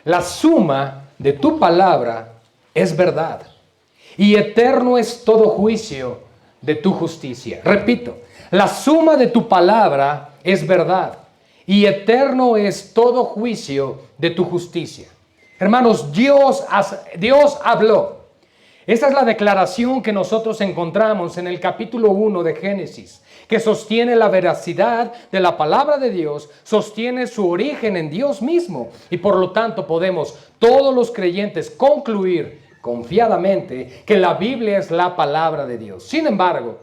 La suma de tu palabra es verdad, y eterno es todo juicio de tu justicia. Repito, la suma de tu palabra es verdad, y eterno es todo juicio de tu justicia. Hermanos, Dios habló. Esa es la declaración que nosotros encontramos en el capítulo 1 de Génesis, que sostiene la veracidad de la palabra de Dios, sostiene su origen en Dios mismo, y por lo tanto podemos todos los creyentes concluir confiadamente que la Biblia es la palabra de Dios. Sin embargo,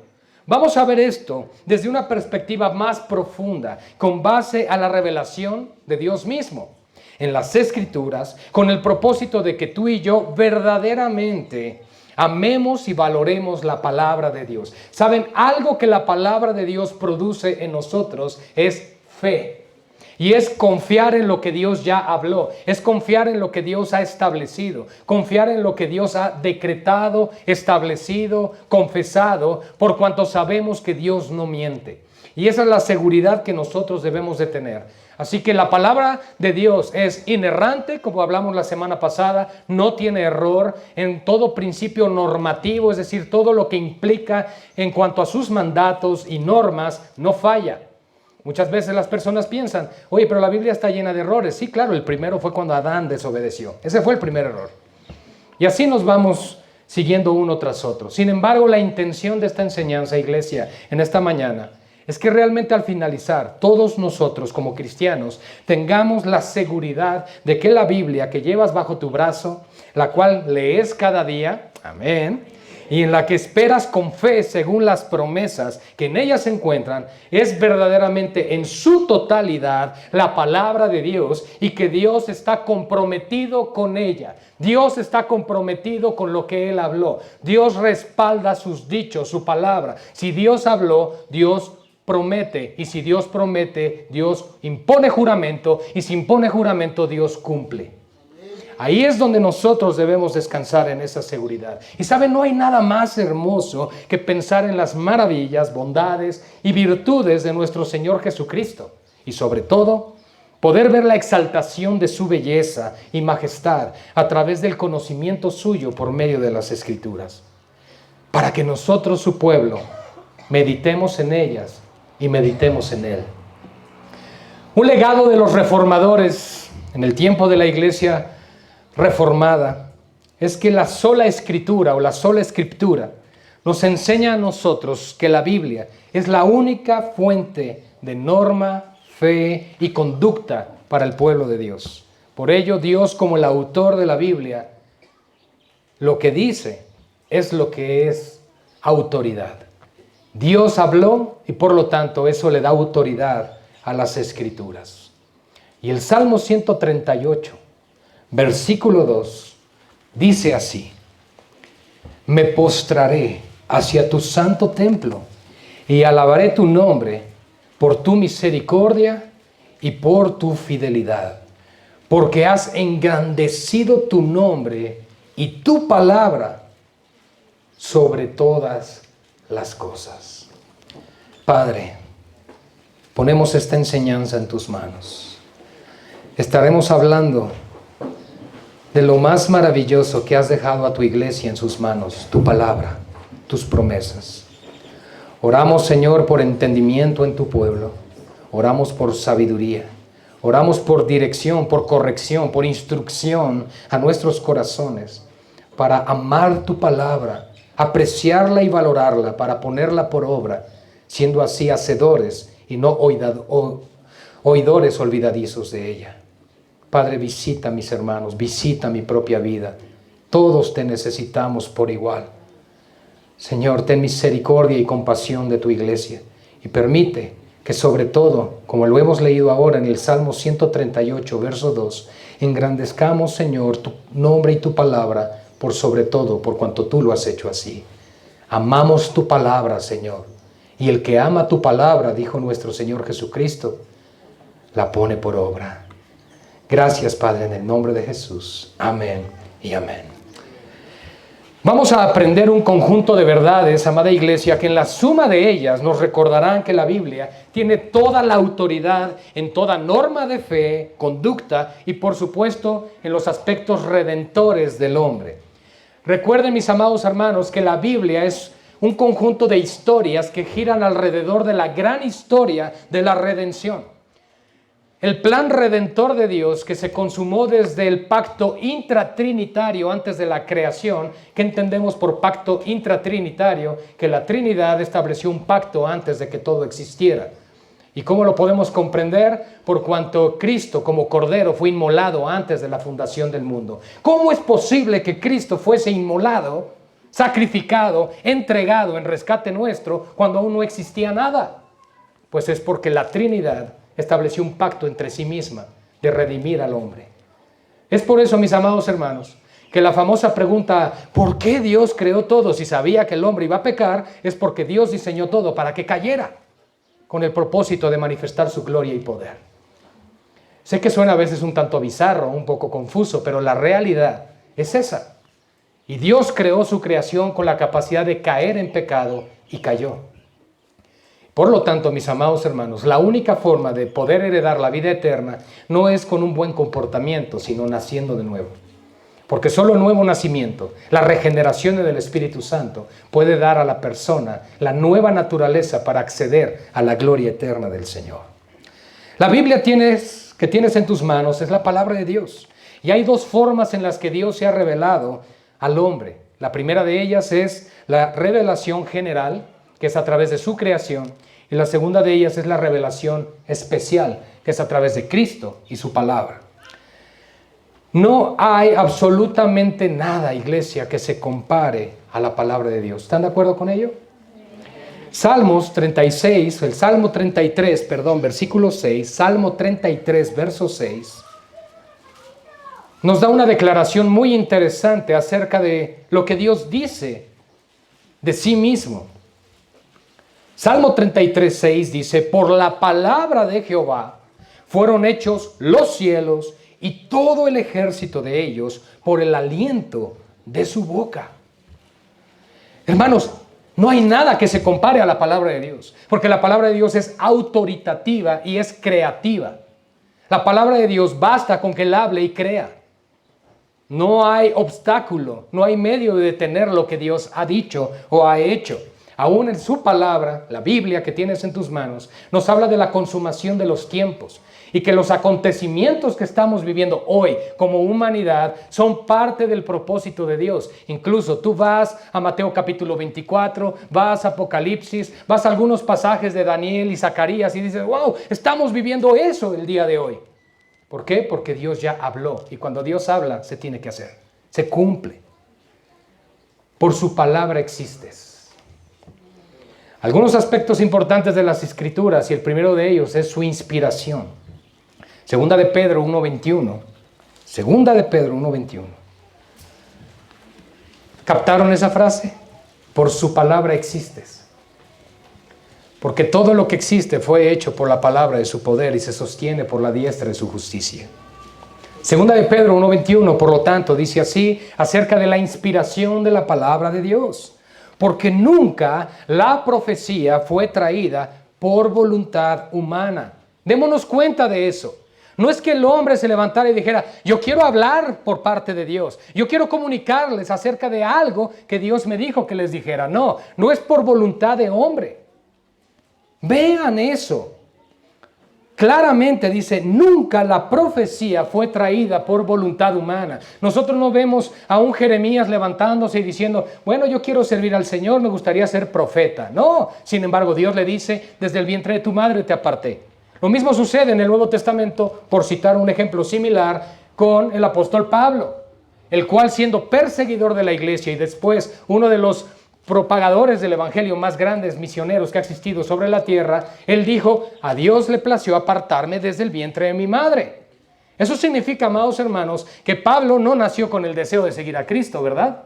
vamos a ver esto desde una perspectiva más profunda, con base a la revelación de Dios mismo en las Escrituras, con el propósito de que tú y yo verdaderamente amemos y valoremos la palabra de Dios. ¿Saben? Algo que la palabra de Dios produce en nosotros es fe. Y es confiar en lo que Dios ya habló. Es confiar en lo que Dios ha establecido. Confiar en lo que Dios ha decretado, establecido, confesado, por cuanto sabemos que Dios no miente. Y esa es la seguridad que nosotros debemos de tener. Así que la palabra de Dios es inerrante, como hablamos la semana pasada, no tiene error en todo principio normativo, es decir, todo lo que implica en cuanto a sus mandatos y normas, no falla. Muchas veces las personas piensan, oye, pero la Biblia está llena de errores. Sí, claro, el primero fue cuando Adán desobedeció. Ese fue el primer error. Y así nos vamos siguiendo uno tras otro. Sin embargo, la intención de esta enseñanza, iglesia, en esta mañana, es que realmente al finalizar, todos nosotros como cristianos tengamos la seguridad de que la Biblia que llevas bajo tu brazo, la cual lees cada día, amén, y en la que esperas con fe según las promesas que en ella se encuentran, es verdaderamente en su totalidad la palabra de Dios y que Dios está comprometido con ella. Dios está comprometido con lo que Él habló. Dios respalda sus dichos, su palabra. Si Dios habló, Dios promete, y si Dios promete, Dios impone juramento, y si impone juramento, Dios cumple. Ahí es donde nosotros debemos descansar en esa seguridad. Y saben, no hay nada más hermoso que pensar en las maravillas, bondades y virtudes de nuestro Señor Jesucristo. Y sobre todo, poder ver la exaltación de su belleza y majestad a través del conocimiento suyo por medio de las Escrituras. Para que nosotros, su pueblo, meditemos en ellas y meditemos en Él. Un legado de los reformadores en el tiempo de la iglesia reformada es que la sola escritura o la sola escritura nos enseña a nosotros que la Biblia es la única fuente de norma, fe y conducta para el pueblo de Dios. Por ello, Dios, como el autor de la Biblia, lo que dice es lo que es autoridad. Dios habló y por lo tanto eso le da autoridad a las Escrituras. Y el Salmo 138, versículo 2, dice así: me postraré hacia tu santo templo y alabaré tu nombre por tu misericordia y por tu fidelidad, porque has engrandecido tu nombre y tu palabra sobre todas las cosas. Padre, ponemos esta enseñanza en tus manos. Estaremos hablando de lo más maravilloso que has dejado a tu iglesia en sus manos, tu palabra, tus promesas. Oramos, Señor, por entendimiento en tu pueblo. Oramos por sabiduría. Oramos por dirección, por corrección, por instrucción a nuestros corazones para amar tu palabra, apreciarla y valorarla, para ponerla por obra, siendo así hacedores y no oidores olvidadizos de ella. Padre, visita a mis hermanos, visita mi propia vida. Todos te necesitamos por igual. Señor, ten misericordia y compasión de tu iglesia y permite que sobre todo, como lo hemos leído ahora en el Salmo 138, verso 2, engrandezcamos, Señor, tu nombre y tu palabra por sobre todo, por cuanto tú lo has hecho así. Amamos tu palabra, Señor. Y el que ama tu palabra, dijo nuestro Señor Jesucristo, la pone por obra. Gracias, Padre, en el nombre de Jesús. Amén y amén. Vamos a aprender un conjunto de verdades, amada iglesia, que en la suma de ellas nos recordarán que la Biblia tiene toda la autoridad en toda norma de fe, conducta y, por supuesto, en los aspectos redentores del hombre. Recuerden, mis amados hermanos, que la Biblia es un conjunto de historias que giran alrededor de la gran historia de la redención. El plan redentor de Dios que se consumó desde el pacto intratrinitario antes de la creación, que entendemos por pacto intratrinitario, que la Trinidad estableció un pacto antes de que todo existiera. ¿Y cómo lo podemos comprender? Por cuanto Cristo como Cordero fue inmolado antes de la fundación del mundo. ¿Cómo es posible que Cristo fuese inmolado, sacrificado, entregado en rescate nuestro cuando aún no existía nada? Pues es porque la Trinidad estableció un pacto entre sí misma de redimir al hombre. Es por eso, mis amados hermanos, que la famosa pregunta, ¿por qué Dios creó todo si sabía que el hombre iba a pecar? Es porque Dios diseñó todo para que cayera, con el propósito de manifestar su gloria y poder. Sé que suena a veces un tanto bizarro, un poco confuso, pero la realidad es esa. Y Dios creó su creación con la capacidad de caer en pecado y cayó. Por lo tanto, mis amados hermanos, la única forma de poder heredar la vida eterna no es con un buen comportamiento, sino naciendo de nuevo. Porque solo el nuevo nacimiento, la regeneración del Espíritu Santo, puede dar a la persona la nueva naturaleza para acceder a la gloria eterna del Señor. La Biblia que tienes en tus manos es la palabra de Dios. Y hay dos formas en las que Dios se ha revelado al hombre. La primera de ellas es la revelación general, que es a través de su creación, y la segunda de ellas es la revelación especial, que es a través de Cristo y su palabra. No hay absolutamente nada, iglesia, que se compare a la palabra de Dios. ¿Están de acuerdo con ello? Salmos 36, el Salmo 33, versículo 6, Salmo 33, verso 6, nos da una declaración muy interesante acerca de lo que Dios dice de sí mismo. Salmo 33, 6 dice, por la palabra de Jehová fueron hechos los cielos y todo el ejército de ellos por el aliento de su boca. Hermanos, no hay nada que se compare a la palabra de Dios, porque la palabra de Dios es autoritativa y es creativa. La palabra de Dios basta con que Él hable y crea. No hay obstáculo, no hay medio de detener lo que Dios ha dicho o ha hecho. Aún en su palabra, la Biblia que tienes en tus manos, nos habla de la consumación de los tiempos y que los acontecimientos que estamos viviendo hoy como humanidad son parte del propósito de Dios. Incluso tú vas a Mateo capítulo 24, vas a Apocalipsis, vas a algunos pasajes de Daniel y Zacarías y dices, wow, estamos viviendo eso el día de hoy. ¿Por qué? Porque Dios ya habló y cuando Dios habla se tiene que hacer, se cumple. Por su palabra existes. Algunos aspectos importantes de las Escrituras y el primero de ellos es su inspiración. Segunda de Pedro 1:21. Segunda de Pedro 1:21. ¿Captaron esa frase? Por su palabra existes. Porque todo lo que existe fue hecho por la palabra de su poder y se sostiene por la diestra de su justicia. Segunda de Pedro 1:21, por lo tanto, dice así acerca de la inspiración de la palabra de Dios. Porque nunca la profecía fue traída por voluntad humana. Démonos cuenta de eso. No es que el hombre se levantara y dijera, yo quiero hablar por parte de Dios. Yo quiero comunicarles acerca de algo que Dios me dijo que les dijera. No, no es por voluntad de hombre. Vean eso. Claramente dice, nunca la profecía fue traída por voluntad humana. Nosotros no vemos a un Jeremías levantándose y diciendo, bueno, yo quiero servir al Señor, me gustaría ser profeta. No, sin embargo, Dios le dice, desde el vientre de tu madre te aparté. Lo mismo sucede en el Nuevo Testamento, por citar un ejemplo similar, con el apóstol Pablo, el cual siendo perseguidor de la iglesia y después uno de los propagadores del evangelio más grandes misioneros que ha existido sobre la tierra, él dijo, a Dios le plació apartarme desde el vientre de mi madre. Eso significa, amados hermanos, que Pablo no nació con el deseo de seguir a Cristo, ¿verdad?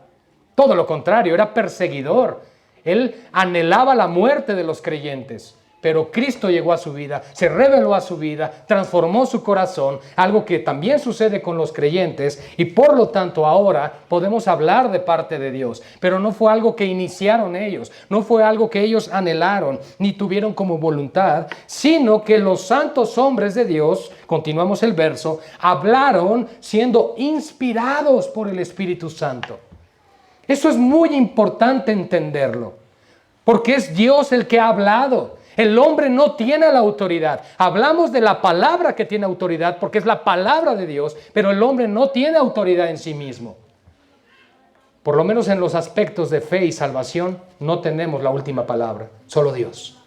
Todo lo contrario, era perseguidor. Él anhelaba la muerte de los creyentes. Pero Cristo llegó a su vida, se reveló a su vida, transformó su corazón, algo que también sucede con los creyentes, y por lo tanto ahora podemos hablar de parte de Dios. Pero no fue algo que iniciaron ellos, no fue algo que ellos anhelaron, ni tuvieron como voluntad, sino que los santos hombres de Dios, continuamos el verso, hablaron siendo inspirados por el Espíritu Santo. Eso es muy importante entenderlo, porque es Dios el que ha hablado. El hombre no tiene la autoridad. Hablamos de la palabra que tiene autoridad porque es la palabra de Dios, pero el hombre no tiene autoridad en sí mismo. Por lo menos en los aspectos de fe y salvación no tenemos la última palabra, solo Dios.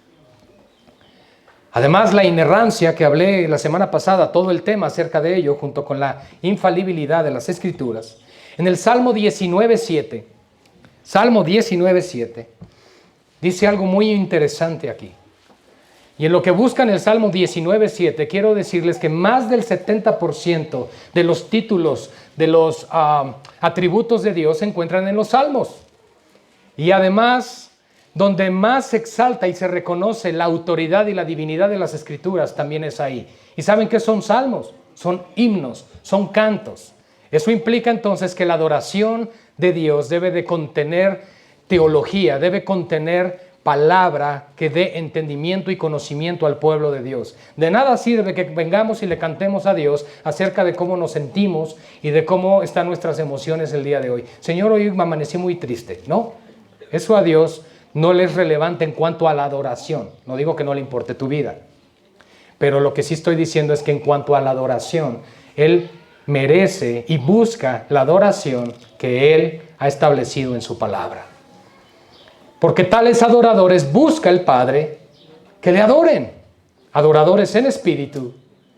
Además, la inerrancia que hablé la semana pasada, todo el tema acerca de ello, junto con la infalibilidad de las Escrituras, en el Salmo 19:7, dice algo muy interesante aquí. Y en lo que buscan el Salmo 19:7, quiero decirles que más del 70% de los títulos, de los atributos de Dios se encuentran en los Salmos. Y además, donde más se exalta y se reconoce la autoridad y la divinidad de las Escrituras, también es ahí. ¿Y saben qué son salmos? Son himnos, son cantos. Eso implica entonces que la adoración de Dios debe de contener teología, debe contener palabra que dé entendimiento y conocimiento al pueblo de Dios. De nada sirve que vengamos y le cantemos a Dios acerca de cómo nos sentimos y de cómo están nuestras emociones el día de hoy. Señor, hoy me amanecí muy triste. No, eso a Dios no le es relevante en cuanto a la adoración. No digo que no le importe tu vida, pero lo que sí estoy diciendo es que en cuanto a la adoración, Él merece y busca la adoración que Él ha establecido en su palabra. Porque tales adoradores busca el Padre que le adoren. Adoradores en espíritu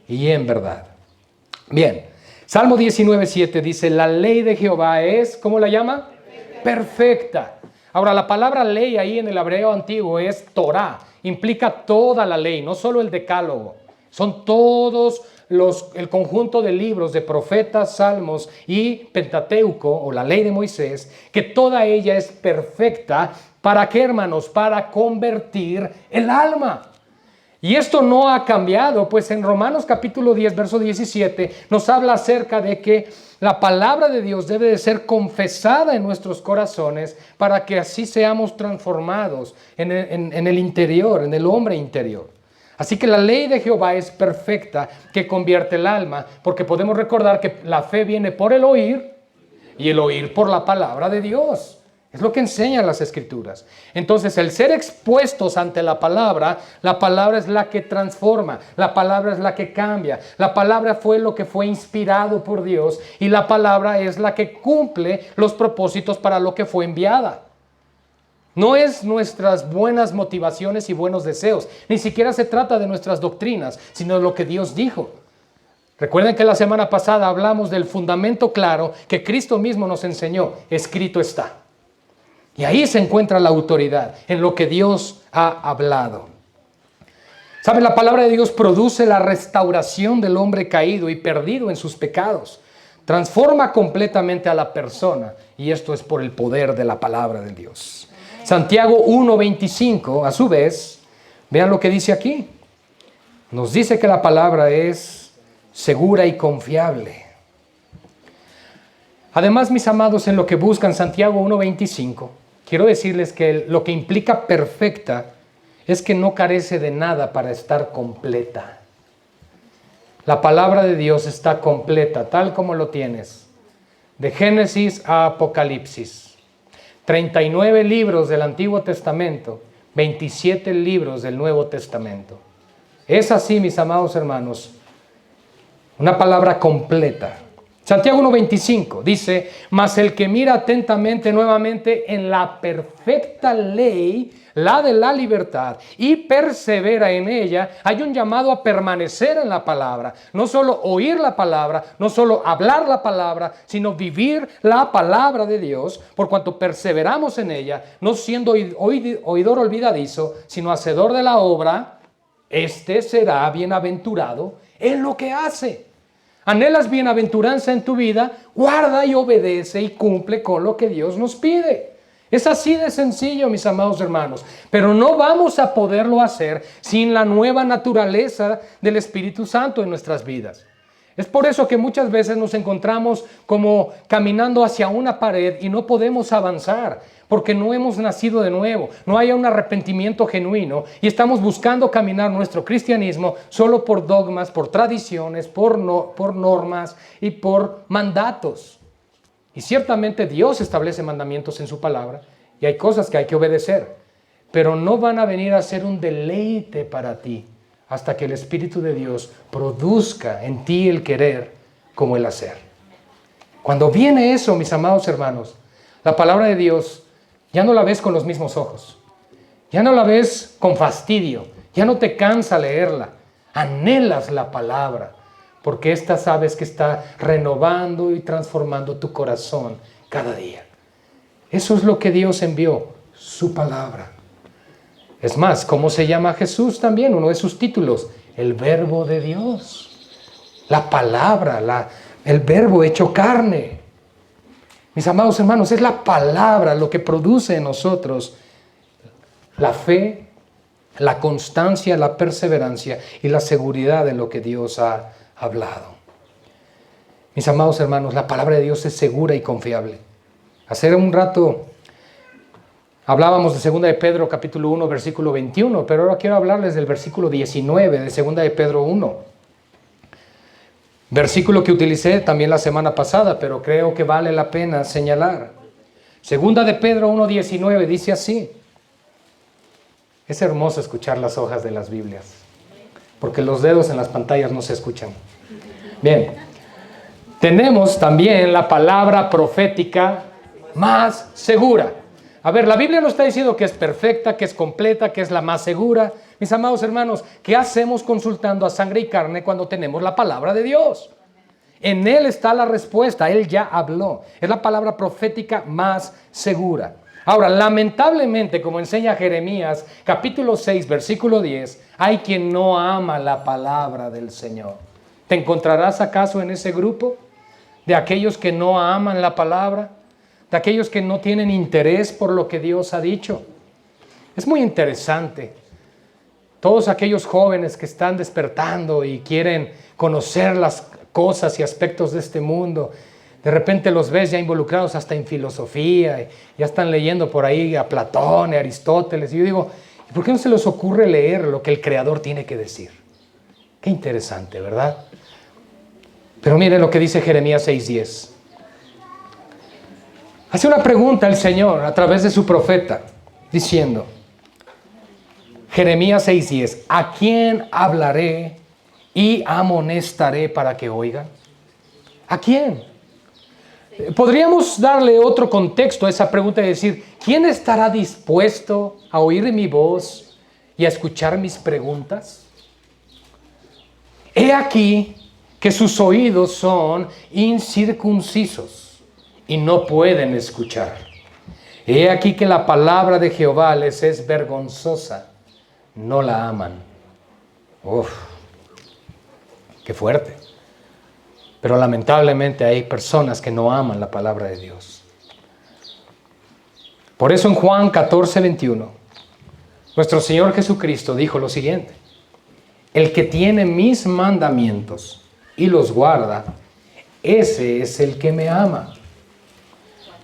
y en verdad. Bien, Salmo 19:7 dice, la ley de Jehová es, ¿cómo la llama? Perfecta. Ahora, la palabra ley ahí en el hebreo antiguo es Torah. Implica toda la ley, no solo el decálogo. Son todos el conjunto de libros de profetas, salmos y Pentateuco, o la ley de Moisés, que toda ella es perfecta. ¿Para qué, hermanos? Para convertir el alma. Y esto no ha cambiado, pues en Romanos capítulo 10, verso 17, nos habla acerca de que la palabra de Dios debe de ser confesada en nuestros corazones para que así seamos transformados en el interior, en el hombre interior. Así que la ley de Jehová es perfecta, que convierte el alma, porque podemos recordar que la fe viene por el oír y el oír por la palabra de Dios. Es lo que enseñan las Escrituras. Entonces, el ser expuestos ante la palabra es la que transforma, la palabra es la que cambia, la palabra fue lo que fue inspirado por Dios y la palabra es la que cumple los propósitos para lo que fue enviada. No es nuestras buenas motivaciones y buenos deseos, ni siquiera se trata de nuestras doctrinas, sino de lo que Dios dijo. Recuerden que la semana pasada hablamos del fundamento claro que Cristo mismo nos enseñó, escrito está. Y ahí se encuentra la autoridad, en lo que Dios ha hablado. ¿Saben? La palabra de Dios produce la restauración del hombre caído y perdido en sus pecados. Transforma completamente a la persona, y esto es por el poder de la palabra de Dios. Santiago 1:25, a su vez, vean lo que dice aquí. Nos dice que la palabra es segura y confiable. Además, mis amados, en lo que buscan Santiago 1:25, quiero decirles que lo que implica perfecta es que no carece de nada para estar completa. La palabra de Dios está completa, tal como lo tienes. De Génesis a Apocalipsis. 39 libros del Antiguo Testamento, 27 libros del Nuevo Testamento. Es así, mis amados hermanos, una palabra completa. Santiago 1:25 dice, mas el que mira atentamente nuevamente en la perfecta ley, la de la libertad, y persevera en ella, hay un llamado a permanecer en la palabra. No solo oír la palabra, no solo hablar la palabra, sino vivir la palabra de Dios, por cuanto perseveramos en ella, no siendo oidor olvidadizo, sino hacedor de la obra, este será bienaventurado en lo que hace. ¿Anhelas bienaventuranza en tu vida? Guarda y obedece y cumple con lo que Dios nos pide. Es así de sencillo, mis amados hermanos. Pero no vamos a poderlo hacer sin la nueva naturaleza del Espíritu Santo en nuestras vidas. Es por eso que muchas veces nos encontramos como caminando hacia una pared y no podemos avanzar, porque no hemos nacido de nuevo, no hay un arrepentimiento genuino y estamos buscando caminar nuestro cristianismo solo por dogmas, por tradiciones, por normas y por mandatos. Y ciertamente Dios establece mandamientos en su palabra y hay cosas que hay que obedecer, pero no van a venir a ser un deleite para ti hasta que el Espíritu de Dios produzca en ti el querer como el hacer. Cuando viene eso, mis amados hermanos, la palabra de Dios ya no la ves con los mismos ojos, ya no la ves con fastidio, ya no te cansa leerla, anhelas la palabra, porque esta sabes que está renovando y transformando tu corazón cada día. Eso es lo que Dios envió, su palabra. Es más, ¿cómo se llama Jesús también? Uno de sus títulos, el Verbo de Dios. La palabra, el Verbo hecho carne. Mis amados hermanos, es la palabra lo que produce en nosotros la fe, la constancia, la perseverancia y la seguridad en lo que Dios ha hablado. Mis amados hermanos, la palabra de Dios es segura y confiable. Hace un rato hablábamos de 2 de Pedro capítulo 1 versículo 21, pero ahora quiero hablarles del versículo 19 de 2 de Pedro 1. Versículo que utilicé también la semana pasada, pero creo que vale la pena señalar. 2 de Pedro 1:19 dice así. Es hermoso escuchar las hojas de las Biblias, porque los dedos en las pantallas no se escuchan. Bien, tenemos también la palabra profética más segura. A ver, la Biblia nos está diciendo que es perfecta, que es completa, que es la más segura. Mis amados hermanos, ¿qué hacemos consultando a sangre y carne cuando tenemos la palabra de Dios? En Él está la respuesta, Él ya habló. Es la palabra profética más segura. Ahora, lamentablemente, como enseña Jeremías, capítulo 6, versículo 10, hay quien no ama la palabra del Señor. ¿Te encontrarás acaso en ese grupo de aquellos que no aman la palabra? De aquellos que no tienen interés por lo que Dios ha dicho. Es muy interesante. Todos aquellos jóvenes que están despertando y quieren conocer las cosas y aspectos de este mundo, de repente los ves ya involucrados hasta en filosofía, y ya están leyendo por ahí a Platón, a Aristóteles, y yo digo, ¿por qué no se les ocurre leer lo que el Creador tiene que decir? Qué interesante, ¿verdad? Pero miren lo que dice Jeremías 6:10. Hace una pregunta el Señor a través de su profeta, diciendo, Jeremías 6:10, ¿a quién hablaré y amonestaré para que oigan? ¿A quién? Podríamos darle otro contexto a esa pregunta y decir, ¿quién estará dispuesto a oír mi voz y a escuchar mis preguntas? He aquí que sus oídos son incircuncisos y no pueden escuchar. He aquí que la palabra de Jehová les es vergonzosa, no la aman. Uf, qué fuerte. Pero lamentablemente hay personas que no aman la palabra de Dios. Por eso en Juan 14:21, nuestro Señor Jesucristo dijo lo siguiente: el que tiene mis mandamientos y los guarda, ese es el que me ama.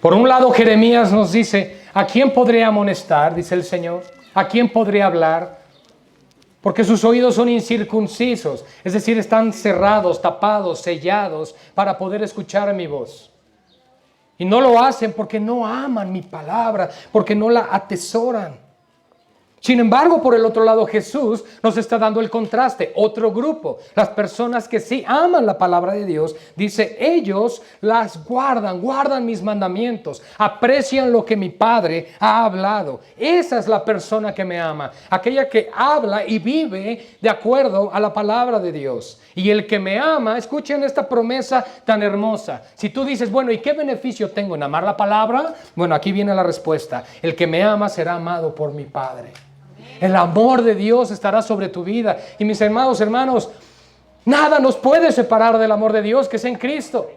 Por un lado, Jeremías nos dice, ¿a quién podré amonestar? Dice el Señor. ¿A quién podré hablar? Porque sus oídos son incircuncisos, es decir, están cerrados, tapados, sellados para poder escuchar mi voz. Y no lo hacen porque no aman mi palabra, porque no la atesoran. Sin embargo, por el otro lado, Jesús nos está dando el contraste. Otro grupo, las personas que sí aman la palabra de Dios, dice, ellos las guardan mis mandamientos, aprecian lo que mi Padre ha hablado. Esa es la persona que me ama, aquella que habla y vive de acuerdo a la palabra de Dios. Y el que me ama, escuchen esta promesa tan hermosa. Si tú dices, bueno, ¿y qué beneficio tengo en amar la palabra? Bueno, aquí viene la respuesta. El que me ama será amado por mi Padre. El amor de Dios estará sobre tu vida. Y mis amados hermanos, Nada nos puede separar del amor de Dios que es en Cristo.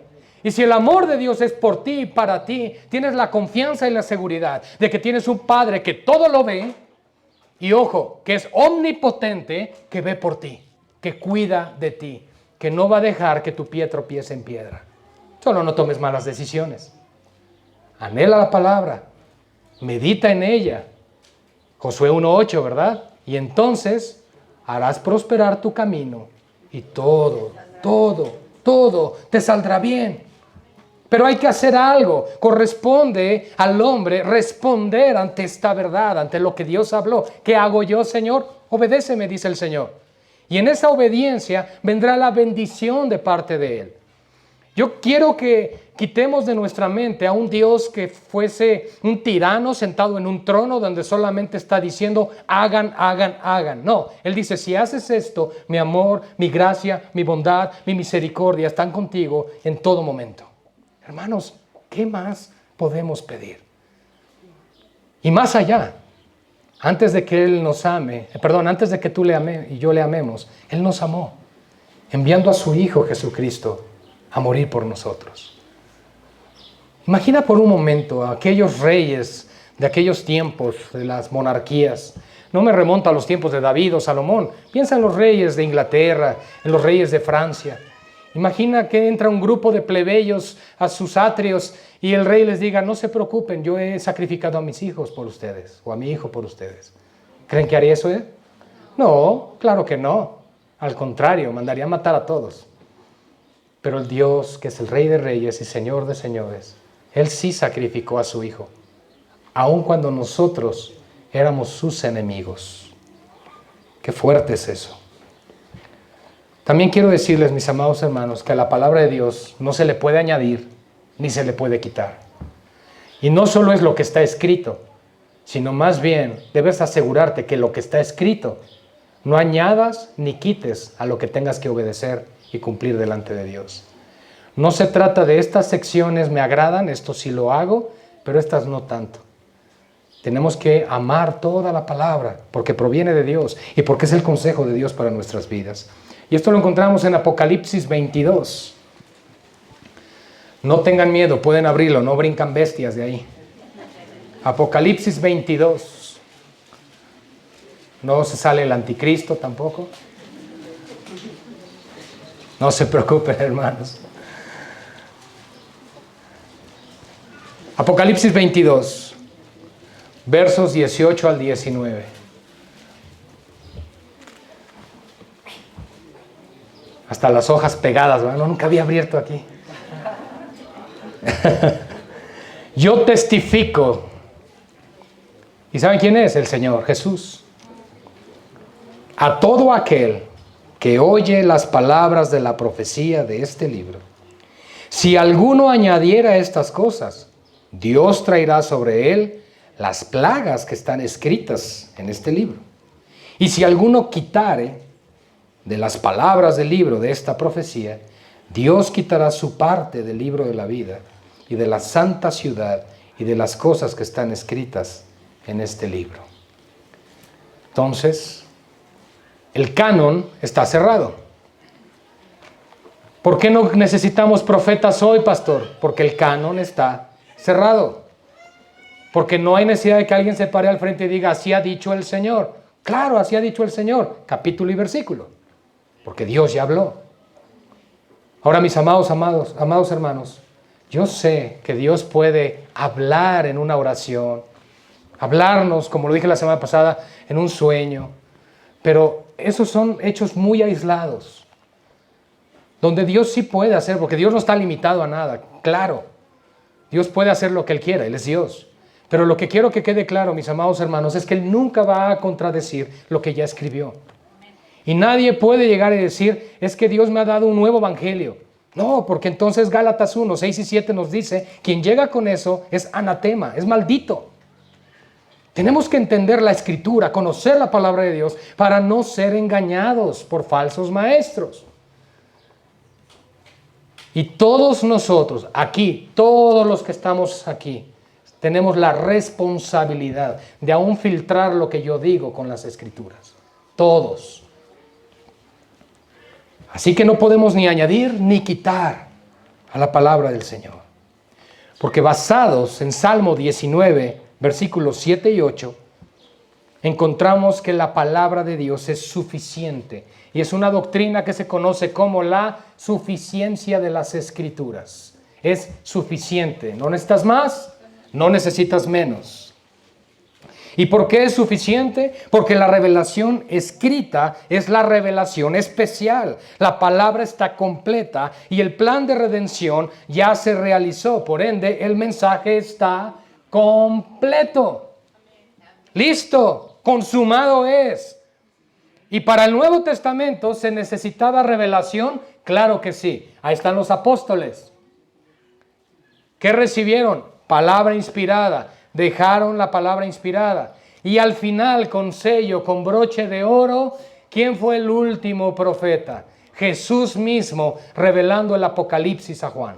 Y si el amor de Dios es por ti y para ti, tienes la confianza y la seguridad de que tienes un Padre que todo lo ve, y ojo, que es omnipotente, que ve por ti, que cuida de ti, que no va a dejar que tu pie tropiece en piedra. Solo no tomes malas decisiones. Anhela la palabra, medita en ella. Josué 1:8, ¿verdad? Y entonces harás prosperar tu camino y todo te saldrá bien. Pero hay que hacer algo. Corresponde al hombre responder ante esta verdad, ante lo que Dios habló. ¿Qué hago yo, Señor? Obedéceme, dice el Señor. Y en esa obediencia vendrá la bendición de parte de Él. Yo quiero que quitemos de nuestra mente a un Dios que fuese un tirano sentado en un trono donde solamente está diciendo hagan, hagan, hagan. No, Él dice, si haces esto, mi amor, mi gracia, mi bondad, mi misericordia están contigo en todo momento. Hermanos, ¿qué más podemos pedir? Y más allá, antes de que Él nos ame, antes de que tú le ames y yo le amemos, Él nos amó, enviando a su Hijo Jesucristo a morir por nosotros. Imagina por un momento a aquellos reyes de aquellos tiempos, de las monarquías. No me remonto a los tiempos de David o Salomón. Piensa en los reyes de Inglaterra, en los reyes de Francia. Imagina que entra un grupo de plebeyos a sus atrios y el rey les diga, no se preocupen, yo he sacrificado a mis hijos por ustedes, o a mi hijo por ustedes. ¿Creen que haría eso él? No, claro que no. Al contrario, mandaría a matar a todos. Pero el Dios, que es el Rey de Reyes y Señor de Señores, Él sí sacrificó a su Hijo, aun cuando nosotros éramos sus enemigos. Qué fuerte es eso. También quiero decirles, mis amados hermanos, que a la palabra de Dios no se le puede añadir ni se le puede quitar. Y no solo es lo que está escrito, sino más bien debes asegurarte que lo que está escrito no añadas ni quites a lo que tengas que obedecer y cumplir delante de Dios. No se trata de estas secciones me agradan, esto sí lo hago, pero estas no tanto. Tenemos que amar toda la palabra porque proviene de Dios y porque es el consejo de Dios para nuestras vidas. Y esto lo encontramos en Apocalipsis 22. No tengan miedo, pueden abrirlo, no brincan bestias de ahí. Apocalipsis 22. No se sale el anticristo tampoco. No se preocupen, hermanos. Apocalipsis 22, versos 18 al 19. Hasta las hojas pegadas, ¿verdad? No, nunca había abierto aquí. Yo testifico. ¿Y saben quién es? El Señor Jesús. A todo aquel que oye las palabras de la profecía de este libro. Si alguno añadiera estas cosas, Dios traerá sobre él las plagas que están escritas en este libro. Y si alguno quitare de las palabras del libro de esta profecía, Dios quitará su parte del libro de la vida y de la santa ciudad y de las cosas que están escritas en este libro. Entonces, el canon está cerrado. ¿Por qué no necesitamos profetas hoy, pastor? Porque el canon está cerrado. Porque no hay necesidad de que alguien se pare al frente y diga, así ha dicho el Señor. Claro, así ha dicho el Señor, capítulo y versículo. Porque Dios ya habló. Ahora, mis amados hermanos, yo sé que Dios puede hablar en una oración, hablarnos, como lo dije la semana pasada, en un sueño, pero esos son hechos muy aislados, donde Dios sí puede hacer, porque Dios no está limitado a nada, claro, Dios puede hacer lo que Él quiera, Él es Dios, pero lo que quiero que quede claro, mis amados hermanos, es que Él nunca va a contradecir lo que ya escribió. Y nadie puede llegar y decir, es que Dios me ha dado un nuevo evangelio. No, porque entonces Gálatas 1, 6 y 7 nos dice, quien llega con eso es anatema, es maldito. Tenemos que entender la Escritura, conocer la palabra de Dios para no ser engañados por falsos maestros. Y todos nosotros, aquí, todos los que estamos aquí, tenemos la responsabilidad de aún filtrar lo que yo digo con las Escrituras. Todos. Así que no podemos ni añadir ni quitar a la palabra del Señor. Porque basados en Salmo 19, versículos 7 y 8, encontramos que la palabra de Dios es suficiente. Y es una doctrina que se conoce como la suficiencia de las Escrituras. Es suficiente. No necesitas más, no necesitas menos. ¿Y por qué es suficiente? Porque la revelación escrita es la revelación especial. La palabra está completa y el plan de redención ya se realizó. Por ende, el mensaje está completo. Listo, consumado es. ¿Y para el Nuevo Testamento se necesitaba revelación? Claro que sí. Ahí están los apóstoles. ¿Qué recibieron? Palabra inspirada. Dejaron la palabra inspirada. Y al final, con sello, con broche de oro, ¿quién fue el último profeta? Jesús mismo, revelando el Apocalipsis a Juan.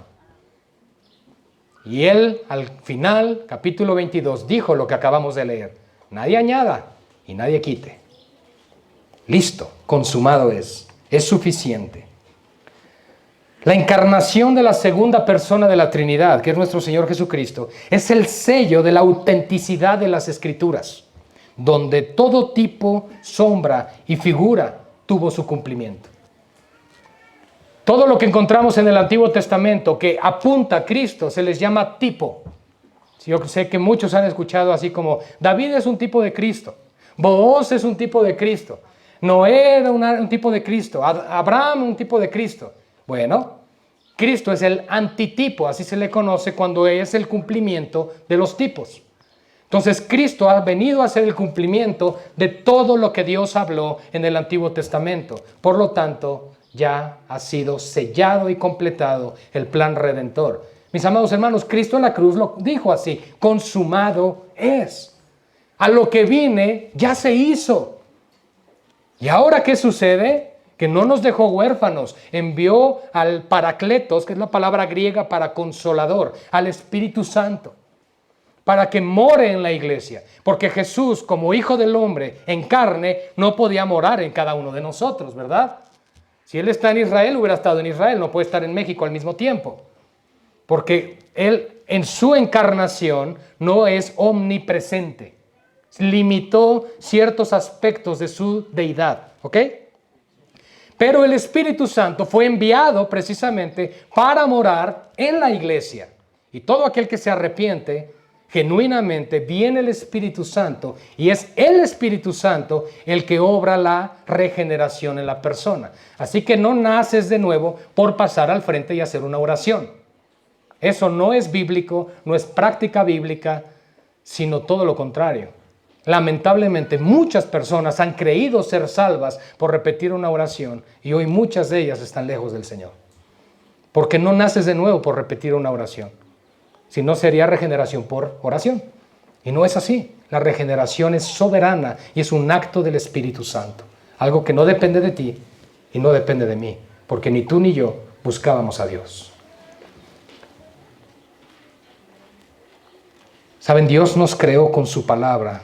Y él, al final, capítulo 22, dijo lo que acabamos de leer. Nadie añada y nadie quite. Listo, consumado es suficiente. La encarnación de la segunda persona de la Trinidad, que es nuestro Señor Jesucristo, es el sello de la autenticidad de las Escrituras, donde todo tipo, sombra y figura tuvo su cumplimiento. Todo lo que encontramos en el Antiguo Testamento que apunta a Cristo se les llama tipo. Yo sé que muchos han escuchado así como, David es un tipo de Cristo, Booz es un tipo de Cristo, Noé era un tipo de Cristo, Abraham un tipo de Cristo. Bueno, Cristo es el antitipo, así se le conoce cuando es el cumplimiento de los tipos. Entonces Cristo ha venido a ser el cumplimiento de todo lo que Dios habló en el Antiguo Testamento. Por lo tanto, ya ha sido sellado y completado el plan redentor. Mis amados hermanos, Cristo en la cruz lo dijo así, consumado es. A lo que vine ya se hizo. ¿Y ahora qué sucede? Que no nos dejó huérfanos, envió al Paracletos, que es la palabra griega para consolador, al Espíritu Santo, para que more en la iglesia, porque Jesús, como Hijo del Hombre en carne, no podía morar en cada uno de nosotros, ¿verdad? Si Él está en Israel, hubiera estado en Israel, no puede estar en México al mismo tiempo, porque Él en su encarnación no es omnipresente, limitó ciertos aspectos de su deidad, ¿ok? Pero el Espíritu Santo fue enviado precisamente para morar en la iglesia. Y todo aquel que se arrepiente, genuinamente, viene el Espíritu Santo. Y es el Espíritu Santo el que obra la regeneración en la persona. Así que no naces de nuevo por pasar al frente y hacer una oración. Eso no es bíblico, no es práctica bíblica, sino todo lo contrario. Lamentablemente, muchas personas han creído ser salvas por repetir una oración y hoy muchas de ellas están lejos del Señor. Porque no naces de nuevo por repetir una oración, sino sería regeneración por oración. Y no es así. La regeneración es soberana y es un acto del Espíritu Santo. Algo que no depende de ti y no depende de mí, porque ni tú ni yo buscábamos a Dios. Saben, Dios nos creó con su palabra.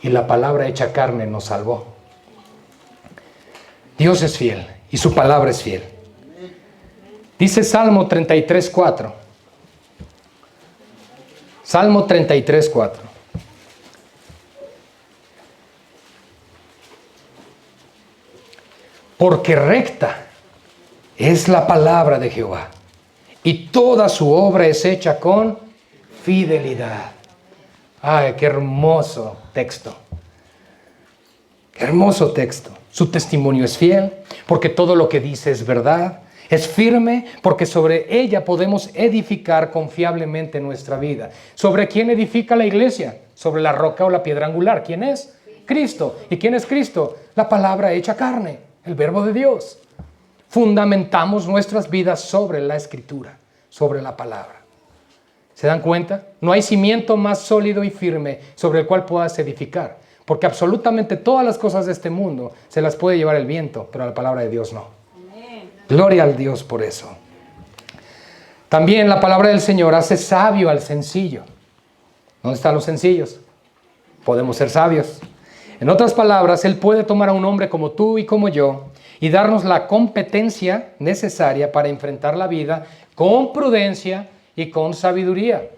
Y la palabra hecha carne nos salvó. Dios es fiel y su palabra es fiel. Dice Salmo 33:4. Salmo 33:4. Porque recta es la palabra de Jehová, y toda su obra es hecha con fidelidad. Ay, qué hermoso texto. Qué hermoso texto. Su testimonio es fiel, porque todo lo que dice es verdad. Es firme, porque sobre ella podemos edificar confiablemente nuestra vida. ¿Sobre quién edifica la iglesia? Sobre la roca o la piedra angular. ¿Quién es? Cristo. ¿Y quién es Cristo? La palabra hecha carne, el verbo de Dios. Fundamentamos nuestras vidas sobre la Escritura, sobre la palabra. ¿Se dan cuenta? No hay cimiento más sólido y firme sobre el cual puedas edificar, porque absolutamente todas las cosas de este mundo se las puede llevar el viento, pero la palabra de Dios no. Amén. Gloria al Dios por eso. También la palabra del Señor hace sabio al sencillo. ¿Dónde están los sencillos? Podemos ser sabios. En otras palabras, Él puede tomar a un hombre como tú y como yo y darnos la competencia necesaria para enfrentar la vida con prudencia y con sabiduría.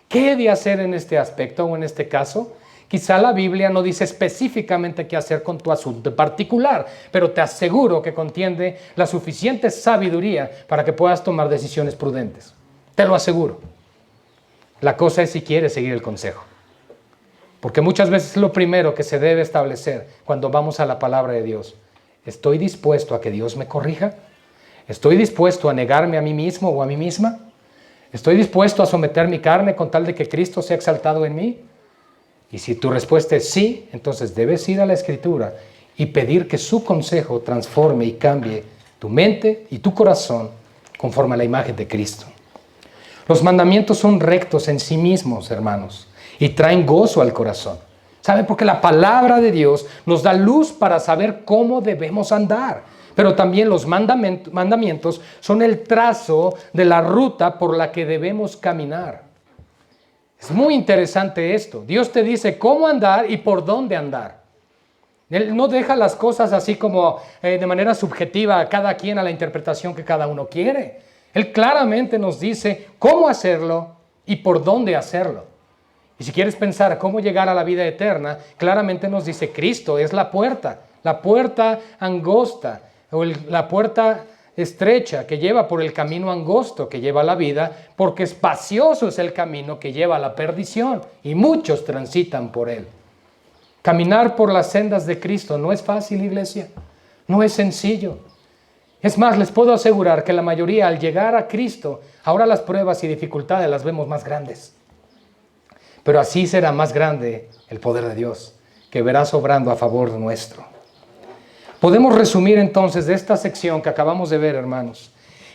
¿Qué he de hacer en este aspecto o en este caso? Quizá la Biblia no dice específicamente qué hacer con tu asunto en particular, pero te aseguro que contiene la suficiente sabiduría para que puedas tomar decisiones prudentes. Te lo aseguro. La cosa es si quieres seguir el consejo. Porque muchas veces es lo primero que se debe establecer cuando vamos a la palabra de Dios. ¿Estoy dispuesto a que Dios me corrija? ¿Estoy dispuesto a negarme a mí mismo o a mí misma? ¿Estoy dispuesto a someter mi carne con tal de que Cristo sea exaltado en mí? Y si tu respuesta es sí, entonces debes ir a la Escritura y pedir que su consejo transforme y cambie tu mente y tu corazón conforme a la imagen de Cristo. Los mandamientos son rectos en sí mismos, hermanos, y traen gozo al corazón. ¿Saben? Porque la palabra de Dios nos da luz para saber cómo debemos andar. Pero también los mandamientos son el trazo de la ruta por la que debemos caminar. Es muy interesante esto. Dios te dice cómo andar y por dónde andar. Él no deja las cosas así como de manera subjetiva a cada quien a la interpretación que cada uno quiere. Él claramente nos dice cómo hacerlo y por dónde hacerlo. Y si quieres pensar cómo llegar a la vida eterna, claramente nos dice Cristo es la puerta angosta o la puerta estrecha que lleva por el camino angosto que lleva a la vida, porque espacioso es el camino que lleva a la perdición y muchos transitan por él. Caminar por las sendas de Cristo no es fácil, iglesia, no es sencillo. Es más, les puedo asegurar que la mayoría al llegar a Cristo, ahora las pruebas y dificultades las vemos más grandes. Pero así será más grande el poder de Dios, que verá obrando a favor nuestro. Podemos resumir entonces de esta sección que acabamos de ver, hermanos,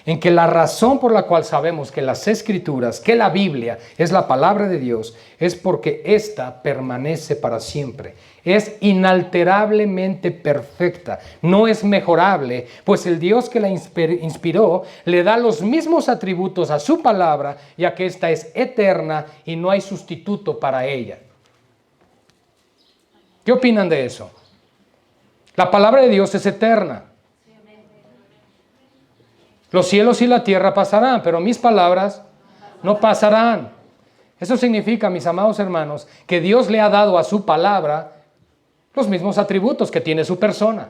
en que la razón por la cual sabemos que las Escrituras, que la Biblia es la palabra de Dios, es porque ésta permanece para siempre. Es inalterablemente perfecta, no es mejorable, pues el Dios que la inspiró le da los mismos atributos a su palabra, ya que ésta es eterna y no hay sustituto para ella. ¿Qué opinan de eso? La palabra de Dios es eterna. Los cielos y la tierra pasarán, pero mis palabras no pasarán. Eso significa, mis amados hermanos, que Dios le ha dado a su palabra los mismos atributos que tiene su persona.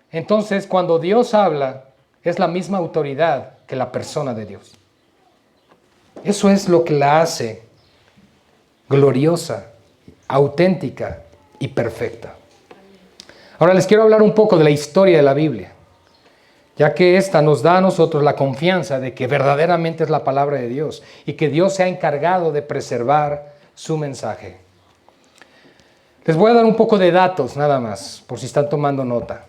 Entonces, cuando Dios habla, es la misma autoridad que la persona de Dios. Eso es lo que la hace gloriosa, auténtica y perfecta. Ahora les quiero hablar un poco de la historia de la Biblia, ya que esta nos da a nosotros la confianza de que verdaderamente es la palabra de Dios y que Dios se ha encargado de preservar su mensaje. Les voy a dar un poco de datos nada más, por si están tomando nota.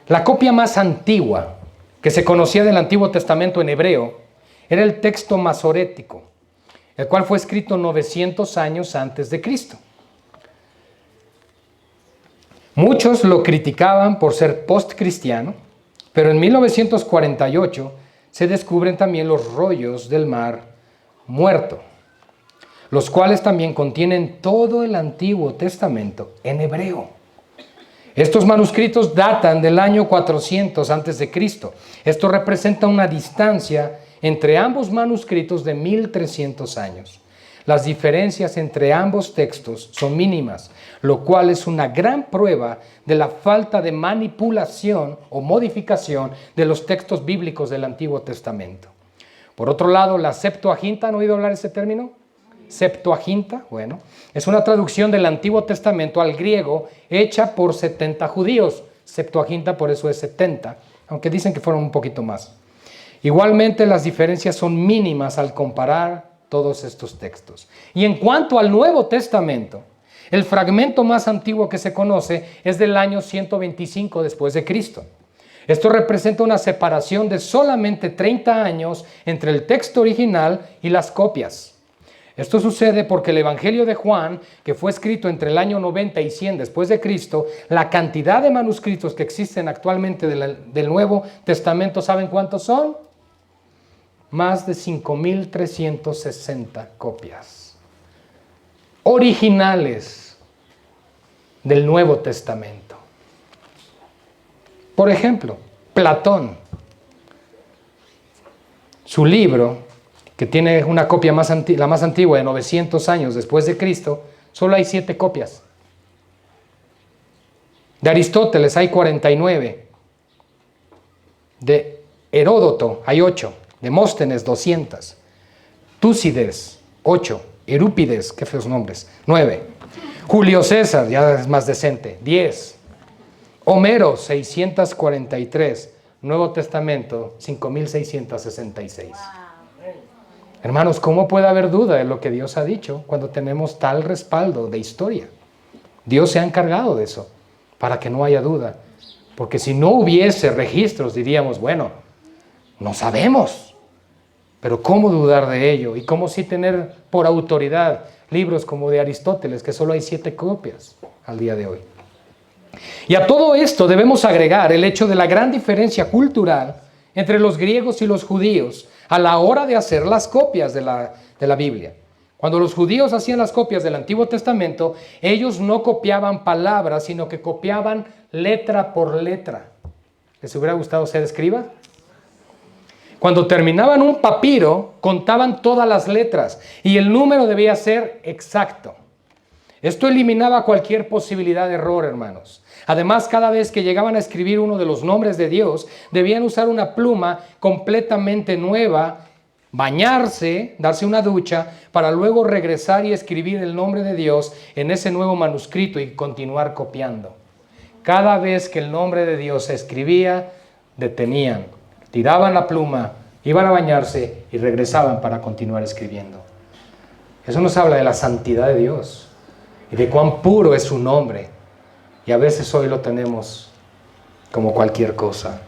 La copia más antigua que se conocía del Antiguo Testamento en hebreo era el texto masorético, el cual fue escrito 900 años antes de Cristo. Muchos lo criticaban por ser post-cristiano, pero en 1948 se descubren también los rollos del Mar Muerto, los cuales también contienen todo el Antiguo Testamento en hebreo. Estos manuscritos datan del año 400 a.C. Esto representa una distancia entre ambos manuscritos de 1300 años. Las diferencias entre ambos textos son mínimas, lo cual es una gran prueba de la falta de manipulación o modificación de los textos bíblicos del Antiguo Testamento. Por otro lado, la Septuaginta, ¿han oído hablar de ese término? Septuaginta, bueno, es una traducción del Antiguo Testamento al griego hecha por 70 judíos. Septuaginta por eso es 70, aunque dicen que fueron un poquito más. Igualmente las diferencias son mínimas al comparar todos estos textos. Y en cuanto al Nuevo Testamento, el fragmento más antiguo que se conoce es del año 125 después de Cristo. Esto representa una separación de solamente 30 años entre el texto original y las copias. Esto sucede porque el Evangelio de Juan, que fue escrito entre el año 90 y 100 después de Cristo, la cantidad de manuscritos que existen actualmente del Nuevo Testamento, ¿saben cuántos son? Más de 5.360 copias originales del Nuevo Testamento. Por ejemplo, Platón, su libro, que tiene una copia la más antigua de 900 años después de Cristo, solo hay 7 copias. De Aristóteles hay 49. De Heródoto hay 8. Demóstenes 200. Túcides 8. Eurípides, qué feos nombres, 9. Julio César, ya es más decente, 10. Homero 643. Nuevo Testamento 5666. Wow. Hermanos, ¿cómo puede haber duda de lo que Dios ha dicho cuando tenemos tal respaldo de historia? Dios se ha encargado de eso, para que no haya duda. Porque si no hubiese registros, diríamos, bueno, no sabemos. Pero ¿cómo dudar de ello? Y cómo sí tener por autoridad libros como de Aristóteles, que solo hay 7 copias al día de hoy. Y a todo esto debemos agregar el hecho de la gran diferencia cultural entre los griegos y los judíos a la hora de hacer las copias de la Biblia. Cuando los judíos hacían las copias del Antiguo Testamento, ellos no copiaban palabras, sino que copiaban letra por letra. ¿Les hubiera gustado ser escriba? Cuando terminaban un papiro, contaban todas las letras y el número debía ser exacto. Esto eliminaba cualquier posibilidad de error, hermanos. Además, cada vez que llegaban a escribir uno de los nombres de Dios, debían usar una pluma completamente nueva, bañarse, darse una ducha, para luego regresar y escribir el nombre de Dios en ese nuevo manuscrito y continuar copiando. Cada vez que el nombre de Dios se escribía, detenían, tiraban la pluma, iban a bañarse y regresaban para continuar escribiendo. Eso nos habla de la santidad de Dios y de cuán puro es su nombre. Y a veces hoy lo tenemos como cualquier cosa.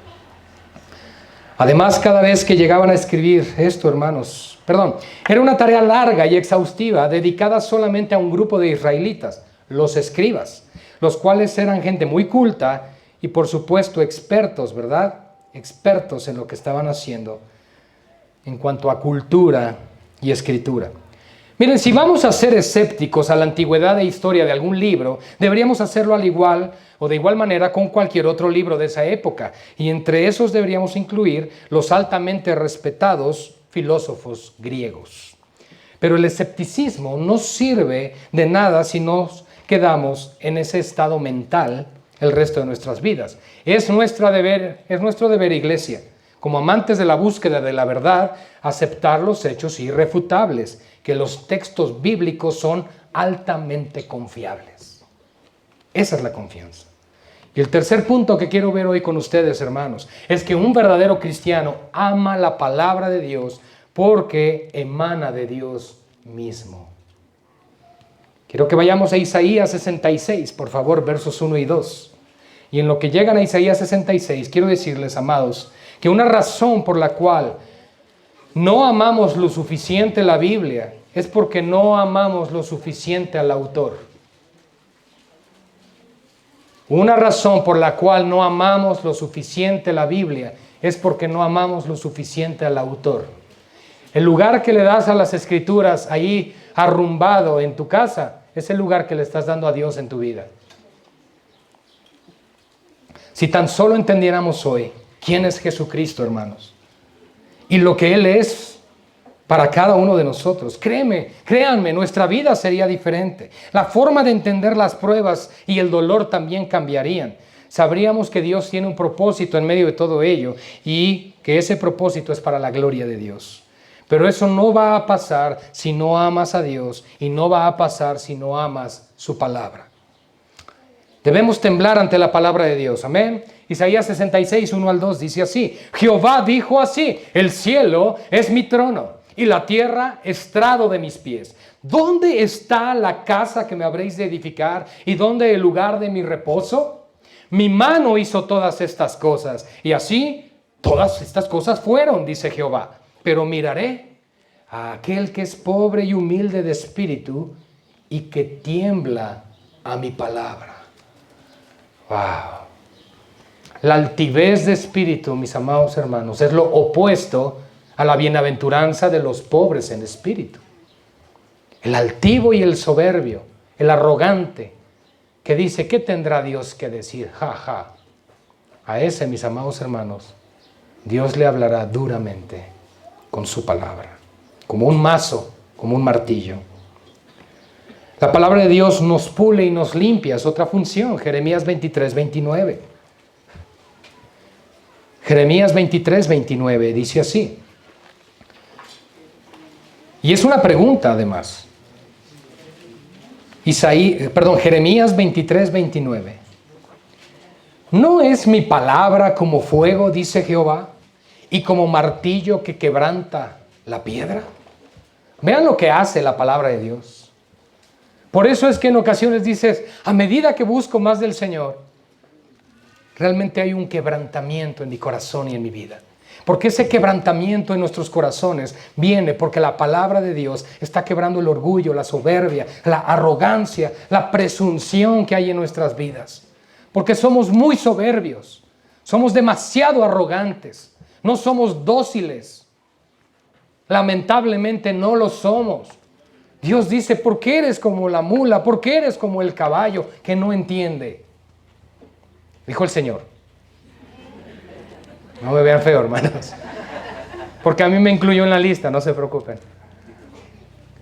Además, cada vez que llegaban a escribir esto, hermanos, era una tarea larga y exhaustiva dedicada solamente a un grupo de israelitas, los escribas, los cuales eran gente muy culta y por supuesto expertos, ¿verdad? Expertos en lo que estaban haciendo en cuanto a cultura y escritura. Miren, si vamos a ser escépticos a la antigüedad e historia de algún libro, deberíamos hacerlo al igual o de igual manera con cualquier otro libro de esa época. Y entre esos deberíamos incluir los altamente respetados filósofos griegos. Pero el escepticismo no sirve de nada si nos quedamos en ese estado mental el resto de nuestras vidas. Es nuestro deber, iglesia, como amantes de la búsqueda de la verdad, aceptar los hechos irrefutables, que los textos bíblicos son altamente confiables. Esa es la confianza. Y el tercer punto que quiero ver hoy con ustedes, hermanos, es que un verdadero cristiano ama la palabra de Dios porque emana de Dios mismo. Quiero que vayamos a Isaías 66, por favor, versos 1 y 2. Y en lo que llegan a Isaías 66, quiero decirles, amados, que una razón por la cual no amamos lo suficiente la Biblia es porque no amamos lo suficiente al autor. Una razón por la cual no amamos lo suficiente la Biblia es porque no amamos lo suficiente al autor. El lugar que le das a las Escrituras ahí arrumbado en tu casa es el lugar que le estás dando a Dios en tu vida. Si tan solo entendiéramos hoy quién es Jesucristo, hermanos, y lo que Él es para cada uno de nosotros, créanme, nuestra vida sería diferente. La forma de entender las pruebas y el dolor también cambiarían. Sabríamos que Dios tiene un propósito en medio de todo ello y que ese propósito es para la gloria de Dios. Pero eso no va a pasar si no amas a Dios y no va a pasar si no amas su palabra. Debemos temblar ante la palabra de Dios, amén. Isaías 66, 1 al 2 dice así: Jehová dijo así: el cielo es mi trono y la tierra estrado de mis pies. ¿Dónde está la casa que me habréis de edificar y dónde el lugar de mi reposo? Mi mano hizo todas estas cosas y así todas estas cosas fueron, dice Jehová. Pero miraré a aquel que es pobre y humilde de espíritu y que tiembla a mi palabra. Wow. La altivez de espíritu, mis amados hermanos, es lo opuesto a la bienaventuranza de los pobres en espíritu. El altivo y el soberbio, el arrogante, que dice, ¿qué tendrá Dios que decir? Ja, ja. a ese, mis amados hermanos, Dios le hablará duramente con su palabra, como un mazo, como un martillo. La palabra de Dios nos pule y nos limpia, es otra función. Jeremías 23, 29. Jeremías 23, 29 dice así. Y es una pregunta además. Jeremías 23, 29. ¿No es mi palabra como fuego, dice Jehová, y como martillo que quebranta la piedra? Vean lo que hace la palabra de Dios. Por eso es que en ocasiones dices, a medida que busco más del Señor, realmente hay un quebrantamiento en mi corazón y en mi vida. Porque ese quebrantamiento en nuestros corazones viene porque la palabra de Dios está quebrando el orgullo, la soberbia, la arrogancia, la presunción que hay en nuestras vidas. Porque somos muy soberbios, somos demasiado arrogantes, no somos dóciles. Lamentablemente no lo somos. Dios dice, ¿por qué eres como la mula? ¿Por qué eres como el caballo que no entiende? Dijo el Señor. No me vean feo, hermanos. Porque a mí me incluyó en la lista, no se preocupen.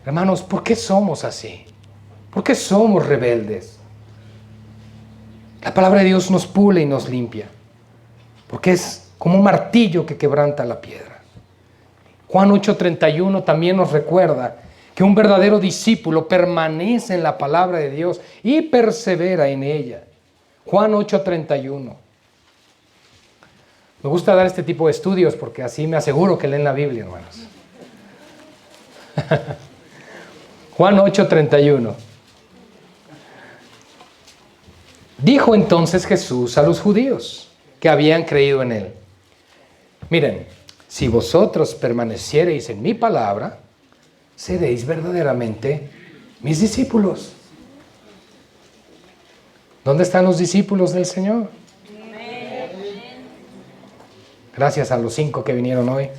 Hermanos, ¿por qué somos así? ¿Por qué somos rebeldes? La palabra de Dios nos pule y nos limpia. Porque es como un martillo que quebranta la piedra. Juan 8:31 también nos recuerda que un verdadero discípulo permanece en la palabra de Dios y persevera en ella. Juan 8:31. Me gusta dar este tipo de estudios porque así me aseguro que leen la Biblia, hermanos. Juan 8:31. Dijo entonces Jesús a los judíos que habían creído en él: miren, si vosotros permaneciereis en mi palabra, seréis verdaderamente mis discípulos. ¿Dónde están los discípulos del Señor? Gracias a los 5 que vinieron hoy.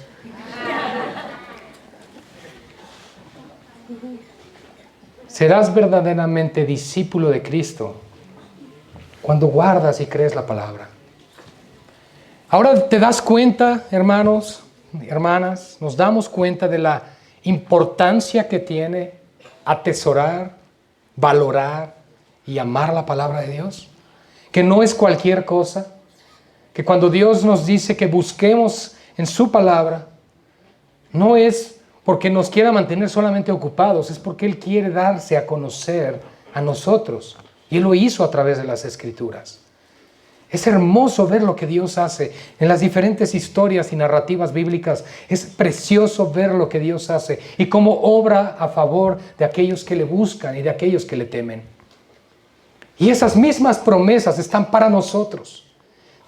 Serás verdaderamente discípulo de Cristo cuando guardas y crees la palabra. Ahora te das cuenta, hermanos, hermanas, nos damos cuenta de la importancia que tiene atesorar, valorar y amar la palabra de Dios. Que no es cualquier cosa. Que cuando Dios nos dice que busquemos en su palabra, no es porque nos quiera mantener solamente ocupados, es porque Él quiere darse a conocer a nosotros. Y Él lo hizo a través de las Escrituras. Es hermoso ver lo que Dios hace en las diferentes historias y narrativas bíblicas. Es precioso ver lo que Dios hace y cómo obra a favor de aquellos que le buscan y de aquellos que le temen. Y esas mismas promesas están para nosotros.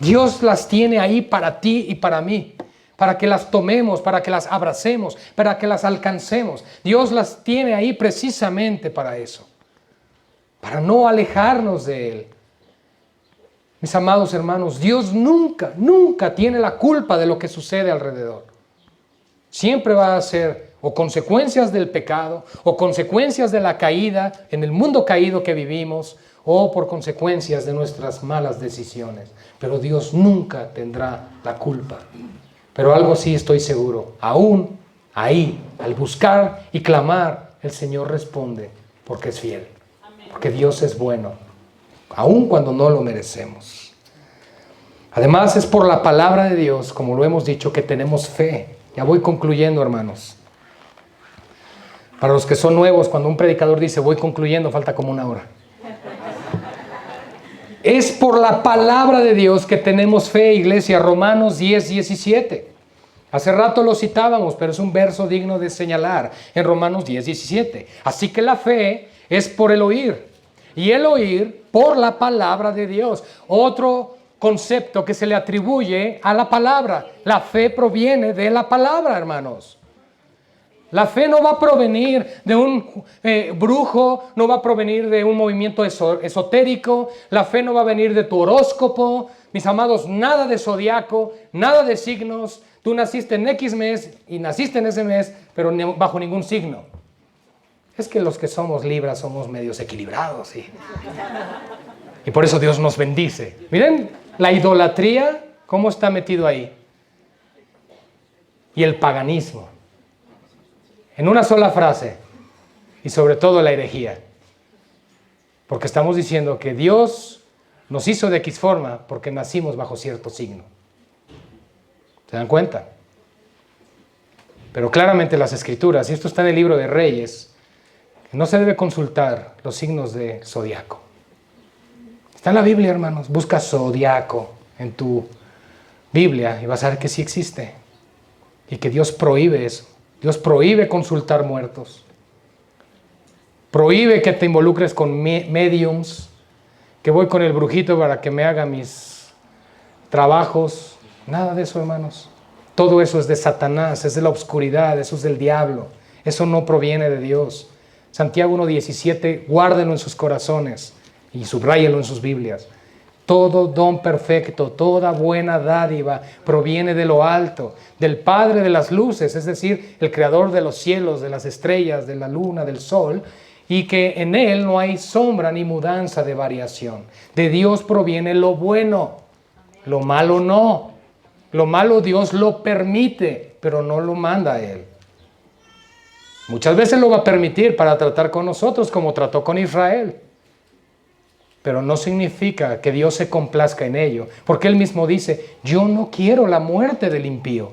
Dios las tiene ahí para ti y para mí, para que las tomemos, para que las abracemos, para que las alcancemos. Dios las tiene ahí precisamente para eso, para no alejarnos de Él. Mis amados hermanos, Dios nunca, nunca tiene la culpa de lo que sucede alrededor. Siempre va a ser o consecuencias del pecado, o consecuencias de la caída, en el mundo caído que vivimos, o por consecuencias de nuestras malas decisiones. Pero Dios nunca tendrá la culpa. Pero algo sí estoy seguro, aún ahí, al buscar y clamar, el Señor responde porque es fiel. Porque Dios es bueno, aun cuando no lo merecemos. Además, es por la palabra de Dios, como lo hemos dicho, que tenemos fe. Ya voy concluyendo, hermanos. Para los que son nuevos, cuando un predicador dice voy concluyendo, falta como una hora. Es por la palabra de Dios que tenemos fe, iglesia. Romanos 10, 17. Hace rato lo citábamos, pero es un verso digno de señalar. En Romanos 10, 17. Así que la fe es por el oír, y el oír por la palabra de Dios. Otro concepto que se le atribuye a la palabra. La fe proviene de la palabra, hermanos. La fe no va a provenir de un brujo, no va a provenir de un movimiento esotérico. La fe no va a venir de tu horóscopo. Mis amados, nada de zodiaco, nada de signos. Tú naciste en X mes y naciste en ese mes, pero bajo ningún signo. Es que los que somos Libras somos medios equilibrados, ¿sí? Y por eso Dios nos bendice. Miren, La idolatría, ¿cómo está metido ahí? Y el paganismo. En una sola frase. Y sobre todo la herejía. Porque estamos diciendo que Dios nos hizo de X forma porque nacimos bajo cierto signo. ¿Se dan cuenta? Pero claramente las Escrituras, y esto está en el libro de Reyes, no se debe consultar los signos de zodiaco. Está en la Biblia, hermanos. Busca zodiaco en tu Biblia y vas a ver que sí existe. Y que Dios prohíbe eso. Dios prohíbe consultar muertos. Prohíbe que te involucres con mediums, que voy con el brujito para que me haga mis trabajos. Nada de eso, hermanos. Todo eso es de Satanás, es de la oscuridad, eso es del diablo. Eso no proviene de Dios. Santiago 1:17, guárdenlo en sus corazones y subráyenlo en sus Biblias. Todo don perfecto, toda buena dádiva proviene de lo alto, del Padre de las luces, es decir, el creador de los cielos, de las estrellas, de la luna, del sol, y que en Él no hay sombra ni mudanza de variación. De Dios proviene lo bueno, lo malo no. Lo malo Dios lo permite, pero no lo manda a Él. Muchas veces lo va a permitir para tratar con nosotros como trató con Israel. Pero no significa que Dios se complazca en ello, porque Él mismo dice, yo no quiero la muerte del impío,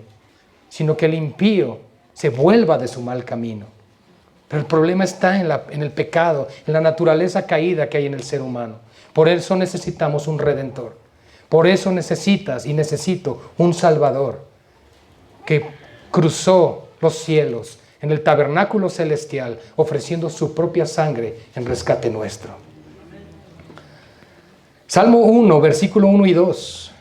sino que el impío se vuelva de su mal camino. Pero el problema está en el pecado, en la naturaleza caída que hay en el ser humano. Por eso necesitamos un Redentor. Por eso necesitas y necesito un Salvador que cruzó los cielos en el tabernáculo celestial, ofreciendo su propia sangre en rescate nuestro. Salmo 1, versículo 1 y 2.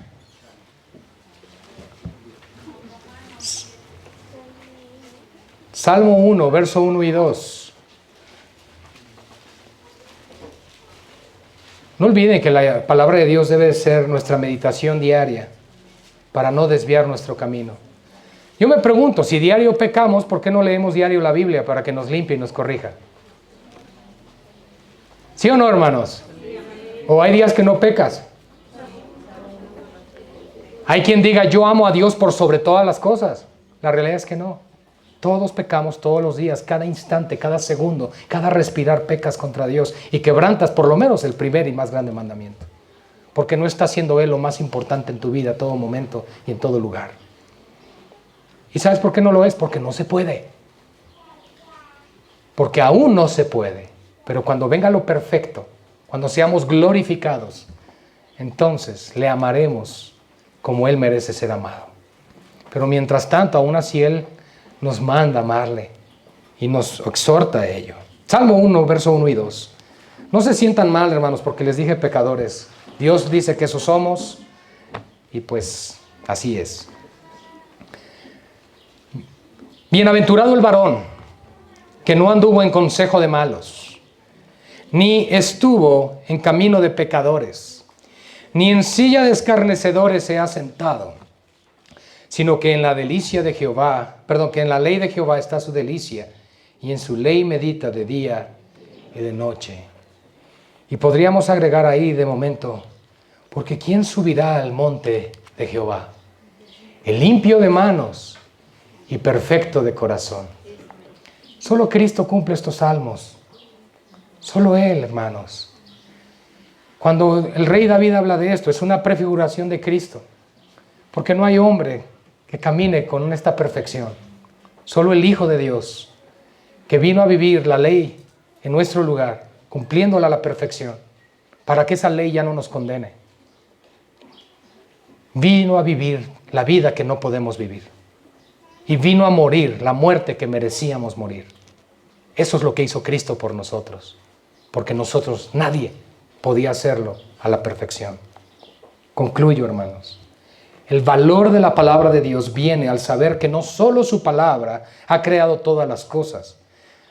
Salmo 1, verso 1 y 2. No olviden que la palabra de Dios debe ser nuestra meditación diaria para no desviar nuestro camino. Yo me pregunto, si diario pecamos, ¿por qué no leemos diario la Biblia para que nos limpie y nos corrija? ¿Sí o no, hermanos? ¿O hay días que no pecas? Hay quien diga, yo amo a Dios por sobre todas las cosas. La realidad es que no. Todos pecamos todos los días, cada instante, cada segundo, cada respirar pecas contra Dios y quebrantas por lo menos el primer y más grande mandamiento. Porque no está siendo Él lo más importante en tu vida a todo momento y en todo lugar. ¿Y sabes por qué no lo es? Porque no se puede. Porque aún no se puede. Pero cuando venga lo perfecto, cuando seamos glorificados, entonces le amaremos como Él merece ser amado. Pero mientras tanto, aún así Él nos manda a amarle y nos exhorta a ello. Salmo 1, verso 1 y 2. No se sientan mal, hermanos, porque les dije pecadores. Dios dice que eso somos y pues así es. Bienaventurado el varón que no anduvo en consejo de malos, ni estuvo en camino de pecadores, ni en silla de escarnecedores se ha sentado, sino que en la delicia de Jehová, que en la ley de Jehová está su delicia, y en su ley medita de día y de noche. Y podríamos agregar ahí de momento, porque ¿quién subirá al monte de Jehová? El limpio de manos y perfecto de corazón. Solo Cristo cumple estos salmos. Solo Él, hermanos. Cuando el rey David habla de esto, es una prefiguración de Cristo. Porque no hay hombre que camine con esta perfección. Solo el Hijo de Dios, que vino a vivir la ley en nuestro lugar, cumpliéndola a la perfección, para que esa ley ya no nos condene. Vino a vivir la vida que no podemos vivir. Y vino a morir la muerte que merecíamos morir. Eso es lo que hizo Cristo por nosotros. Porque nosotros, nadie podía hacerlo a la perfección. Concluyo, hermanos. El valor de la palabra de Dios viene al saber que no solo su palabra ha creado todas las cosas,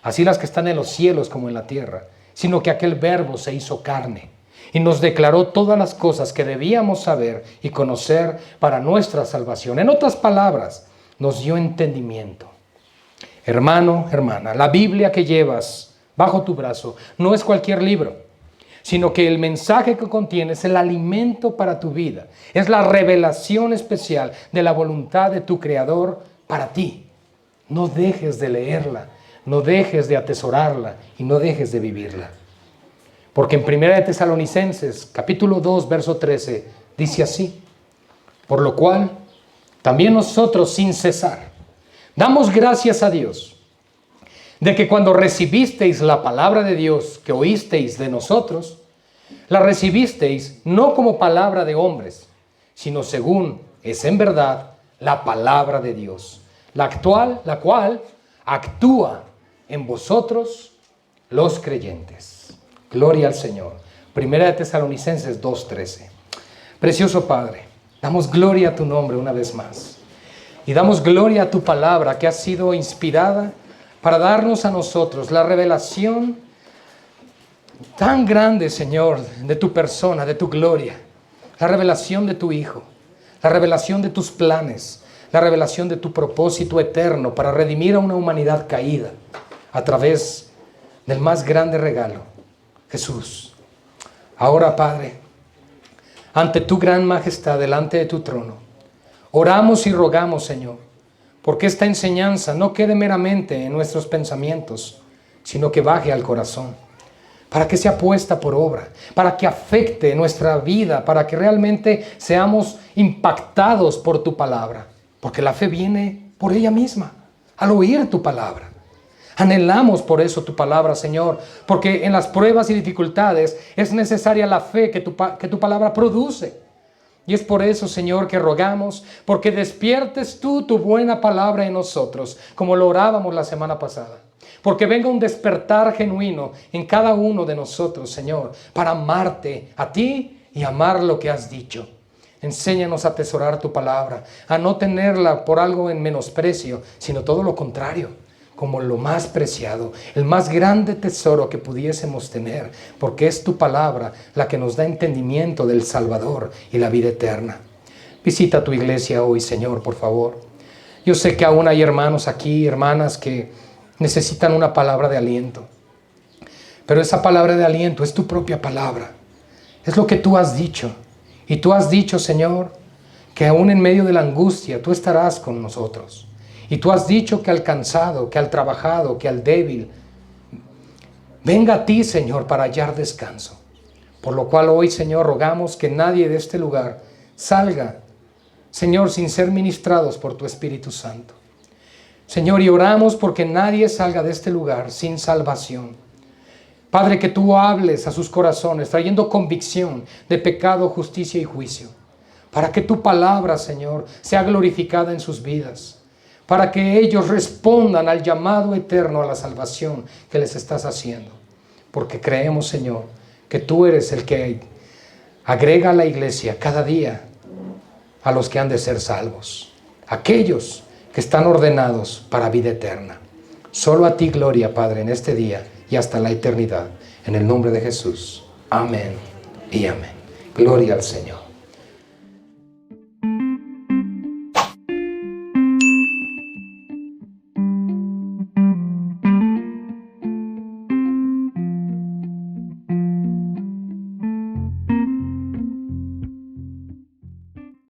así las que están en los cielos como en la tierra, sino que aquel verbo se hizo carne y nos declaró todas las cosas que debíamos saber y conocer para nuestra salvación. En otras palabras, nos dio entendimiento. Hermano, hermana, la Biblia que llevas bajo tu brazo no es cualquier libro, sino que el mensaje que contiene es el alimento para tu vida. Es la revelación especial de la voluntad de tu Creador para ti. No dejes de leerla, no dejes de atesorarla y no dejes de vivirla. Porque en 1 de Tesalonicenses, capítulo 2, verso 13, dice así: por lo cual, también nosotros sin cesar, damos gracias a Dios, de que cuando recibisteis la palabra de Dios que oísteis de nosotros, la recibisteis no como palabra de hombres, sino según es en verdad la palabra de Dios, la cual actúa en vosotros los creyentes. Gloria al Señor. 1 de Tesalonicenses 2:13. Precioso Padre, damos gloria a tu nombre una vez más. Y damos gloria a tu palabra que ha sido inspirada para darnos a nosotros la revelación tan grande, Señor, de tu persona, de tu gloria. La revelación de tu Hijo, la revelación de tus planes, la revelación de tu propósito eterno para redimir a una humanidad caída a través del más grande regalo, Jesús. Ahora, Padre, ante tu gran majestad, delante de tu trono, oramos y rogamos, Señor, porque esta enseñanza no quede meramente en nuestros pensamientos, sino que baje al corazón, para que sea puesta por obra, para que afecte nuestra vida, para que realmente seamos impactados por tu palabra, porque la fe viene por ella misma, al oír tu palabra. Anhelamos por eso tu palabra, Señor, porque en las pruebas y dificultades es necesaria la fe que tu palabra produce. Y es por eso, Señor, que rogamos, porque despiertes tú tu buena palabra en nosotros, como lo orábamos la semana pasada. Porque venga un despertar genuino en cada uno de nosotros, Señor, para amarte a ti y amar lo que has dicho. Enséñanos a atesorar tu palabra, a no tenerla por algo en menosprecio, sino todo lo contrario, como lo más preciado, el más grande tesoro que pudiésemos tener, porque es tu palabra la que nos da entendimiento del Salvador y la vida eterna. Visita tu iglesia hoy, Señor, por favor. Yo sé que aún hay hermanos aquí, hermanas que necesitan una palabra de aliento, pero esa palabra de aliento es tu propia palabra, es lo que tú has dicho. Y tú has dicho, Señor, que aún en medio de la angustia tú estarás con nosotros. Y tú has dicho que al cansado, que al trabajado, que al débil, venga a ti, Señor, para hallar descanso. Por lo cual hoy, Señor, rogamos que nadie de este lugar salga, Señor, sin ser ministrados por tu Espíritu Santo. Señor, y oramos porque nadie salga de este lugar sin salvación. Padre, que tú hables a sus corazones, trayendo convicción de pecado, justicia y juicio. Para que tu palabra, Señor, sea glorificada en sus vidas. Para que ellos respondan al llamado eterno a la salvación que les estás haciendo. Porque creemos, Señor, que tú eres el que agrega a la iglesia cada día a los que han de ser salvos. Aquellos que están ordenados para vida eterna. Solo a ti gloria, Padre, en este día y hasta la eternidad. En el nombre de Jesús. Amén y amén. Gloria al Señor.